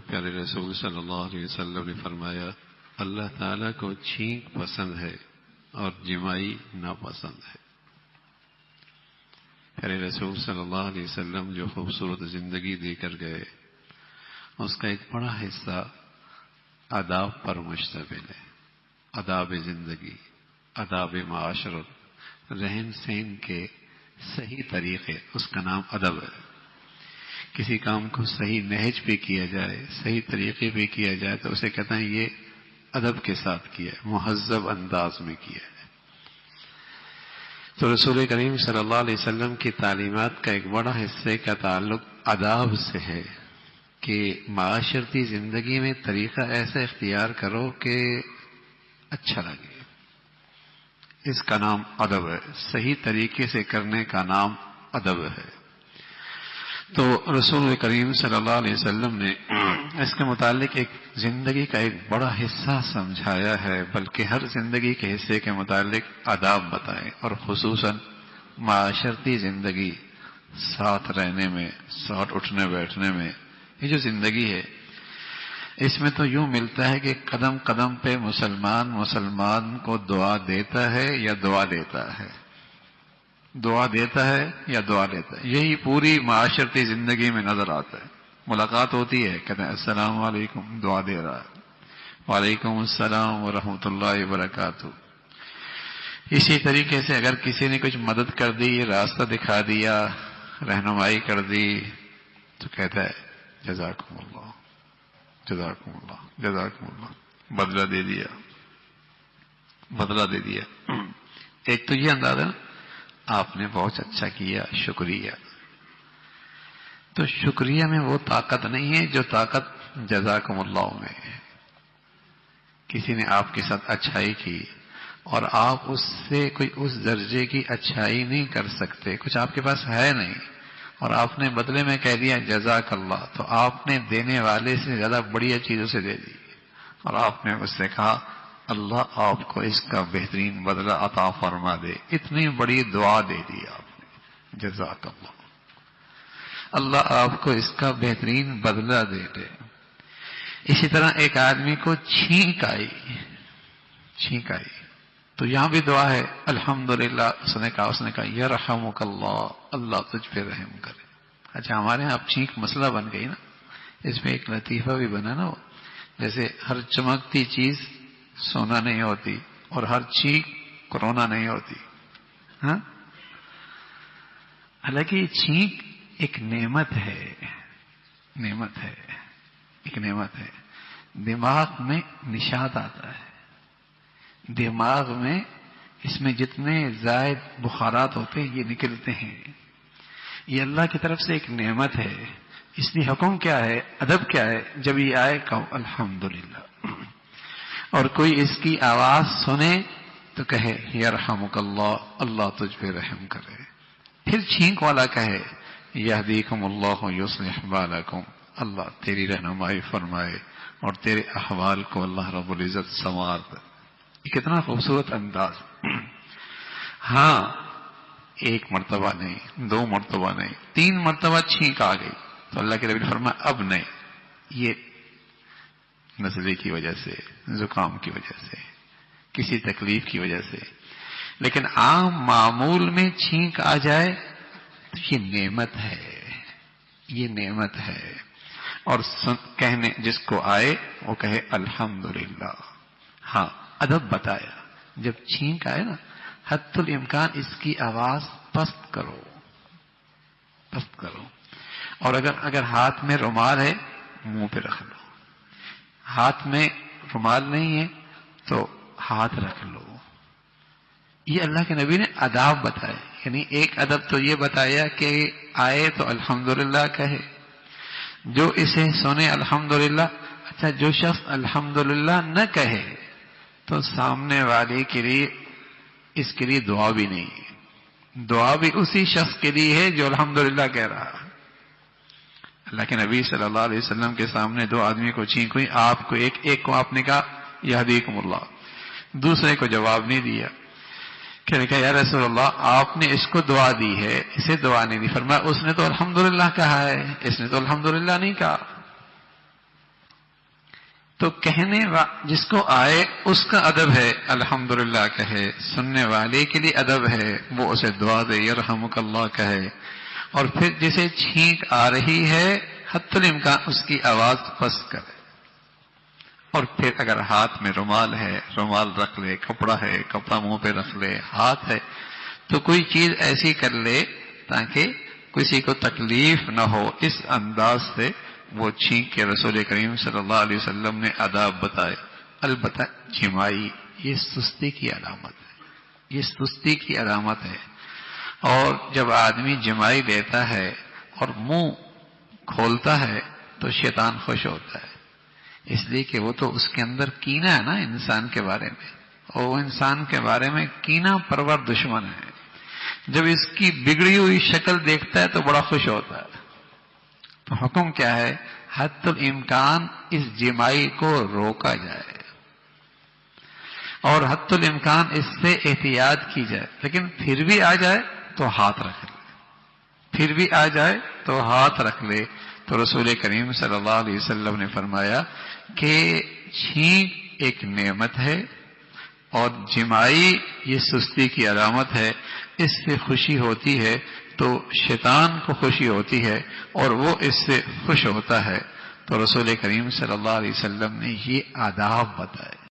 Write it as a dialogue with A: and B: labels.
A: پیارے رسول صلی اللہ علیہ وسلم نے فرمایا اللہ تعالیٰ کو چھینک پسند ہے اور جمائی ناپسند ہے۔ پیارے رسول صلی اللہ علیہ وسلم جو خوبصورت زندگی دے کر گئے اس کا ایک بڑا حصہ آداب پر مشتمل ہے۔ آداب زندگی، آداب معاشرت، رہن سہن کے صحیح طریقے، اس کا نام ادب ہے۔ کسی کام کو صحیح نہج پہ کیا جائے، صحیح طریقے پہ کیا جائے تو اسے کہتے ہیں یہ ادب کے ساتھ کیا ہے، مہذب انداز میں کیا ہے۔ تو رسول کریم صلی اللہ علیہ وسلم کی تعلیمات کا ایک بڑا حصے کا تعلق آداب سے ہے کہ معاشرتی زندگی میں طریقہ ایسا اختیار کرو کہ اچھا لگے، اس کا نام ادب ہے، صحیح طریقے سے کرنے کا نام ادب ہے۔ تو رسول کریم صلی اللہ علیہ وسلم نے اس کے متعلق ایک زندگی کا ایک بڑا حصہ سمجھایا ہے، بلکہ ہر زندگی کے حصے کے متعلق آداب بتائے، اور خصوصاً معاشرتی زندگی، ساتھ رہنے میں، ساتھ اٹھنے بیٹھنے میں، یہ جو زندگی ہے اس میں تو یوں ملتا ہے کہ قدم قدم پہ مسلمان کو دعا دیتا ہے یا دعا دیتا ہے، دعا دیتا ہے یا دعا لیتا ہے، یہی پوری معاشرتی زندگی میں نظر آتا ہے۔ ملاقات ہوتی ہے، کہتے ہیں السلام علیکم، دعا دے رہا ہے، وعلیکم السلام ورحمۃ اللہ وبرکاتہ۔ اسی طریقے سے اگر کسی نے کچھ مدد کر دی، راستہ دکھا دیا، رہنمائی کر دی تو کہتا ہے جزاکم اللہ، جزاکم اللہ، جزاکم اللہ، بدلہ دے دیا، بدلہ دے دیا۔ ایک تو یہ اندازہ نا آپ نے بہت اچھا کیا، شکریہ۔ تو شکریہ میں وہ طاقت نہیں ہے جو طاقت جزاکم اللہ میں ہے۔ کسی نے آپ کے ساتھ اچھائی کی اور آپ اس سے کوئی اس درجے کی اچھائی نہیں کر سکتے، کچھ آپ کے پاس ہے نہیں، اور آپ نے بدلے میں کہہ دیا جزاک اللہ، تو آپ نے دینے والے سے زیادہ بڑی چیز اسے دے دی، اور آپ نے اس سے کہا اللہ آپ کو اس کا بہترین بدلہ عطا فرما دے۔ اتنی بڑی دعا دے دی آپ نے، جزاک اللہ، اللہ آپ کو اس کا بہترین بدلہ دے دے۔ اسی طرح ایک آدمی کو چھینک آئی تو یہاں بھی دعا ہے الحمدللہ، اس نے کہا یرحمک اللہ، اللہ تجھ پہ رحم کرے۔ اچھا ہمارے ہاں اب چھینک مسئلہ بن گئی نا، اس میں ایک لطیفہ بھی بنا نا، وہ جیسے ہر چمکتی چیز سونا نہیں ہوتی اور ہر چھینک کرونا نہیں ہوتی، ہاں؟ حالانکہ یہ چھینک ایک نعمت ہے، ایک نعمت ہے۔ دماغ میں نشاط آتا ہے، دماغ میں اس میں جتنے زائد بخارات ہوتے ہیں یہ نکلتے ہیں، یہ اللہ کی طرف سے ایک نعمت ہے۔ اس لیے حکم کیا ہے، ادب کیا ہے، جب یہ آئے کہو الحمدللہ، اور کوئی اس کی آواز سنے تو کہے یرحمک اللہ، اللہ تجھ پہ رحم کرے۔ پھر چھینک والا کہے یہدیکم اللہ یصلح بالکم، اللہ تیری رہنمائی فرمائے اور تیرے احوال کو اللہ رب العزت سنوار دے۔ یہ کتنا خوبصورت انداز۔ ہاں ایک مرتبہ نہیں، دو مرتبہ نہیں، 3 مرتبہ چھینک آ گئی تو اللہ کے نبی نے فرمایا اب نہیں، یہ نزلے کی وجہ سے، زکام کی وجہ سے، کسی تکلیف کی وجہ سے۔ لیکن عام معمول میں چھینک آ جائے تو یہ نعمت ہے، اور کہنے جس کو آئے وہ کہے الحمدللہ۔ ہاں ادب بتایا، جب چھینک آئے نا حد الامکان اس کی آواز پست کرو، اور اگر ہاتھ میں رومال ہے منہ پہ رکھ لو، ہاتھ میں رومال نہیں ہے تو ہاتھ رکھ لو۔ یہ اللہ کے نبی نے آداب بتائے، یعنی ایک ادب تو یہ بتایا کہ آئے تو الحمدللہ کہے، جو اسے سنے الحمدللہ۔ اچھا جو شخص الحمدللہ نہ کہے تو سامنے والے کے لیے اس کے لیے دعا بھی نہیں ہے، دعا بھی اسی شخص کے لیے ہے جو الحمدللہ کہہ رہا ہے۔ اللہ کے نبی صلی اللہ علیہ وسلم کے سامنے 2 آدمی کو چھینک ہوئی، آپ کو ایک کو آپ نے کہا یہدیکم اللہ، دوسرے کو جواب نہیں دیا، کہ یا رسول اللہ آپ نے اس کو دعا دی ہے، اسے دعا نہیں دی۔ فرمایا اس نے تو الحمدللہ کہا ہے، اس نے تو الحمدللہ نہیں کہا۔ تو جس کو آئے اس کا ادب ہے الحمدللہ کہے، سننے والے کے لیے ادب ہے وہ اسے دعا دے یرحمک اللہ کہے، اور پھر جسے چھینک آ رہی ہے حتی الامکان اس کی آواز پست کرے، اور پھر اگر ہاتھ میں رومال ہے رومال رکھ لے، کپڑا ہے کپڑا منہ پہ رکھ لے، ہاتھ ہے تو کوئی چیز ایسی کر لے تاکہ کسی کو تکلیف نہ ہو، اس انداز سے وہ چھینک کے رسول کریم صلی اللہ علیہ وسلم نے آداب بتائے۔ البتہ جمائی یہ سستی کی علامت ہے، یہ سستی کی علامت ہے، اور جب آدمی جمائی لیتا ہے اور منہ کھولتا ہے تو شیطان خوش ہوتا ہے، اس لیے کہ وہ تو اس کے اندر کینہ ہے نا انسان کے بارے میں، اور وہ انسان کے بارے میں کینہ پرور دشمن ہے، جب اس کی بگڑی ہوئی شکل دیکھتا ہے تو بڑا خوش ہوتا ہے۔ تو حکم کیا ہے؟ حتی الامکان اس جمائی کو روکا جائے، اور حتی الامکان اس سے احتیاط کی جائے، لیکن پھر بھی آ جائے تو ہاتھ رکھ لے، پھر بھی آ جائے تو ہاتھ رکھ لے۔ تو رسول کریم صلی اللہ علیہ وسلم نے فرمایا کہ چھینک ایک نعمت ہے اور جمائی یہ سستی کی علامت ہے، اس سے خوشی ہوتی ہے تو شیطان کو خوشی ہوتی ہے اور وہ اس سے خوش ہوتا ہے۔ تو رسول کریم صلی اللہ علیہ وسلم نے یہ آداب بتائے۔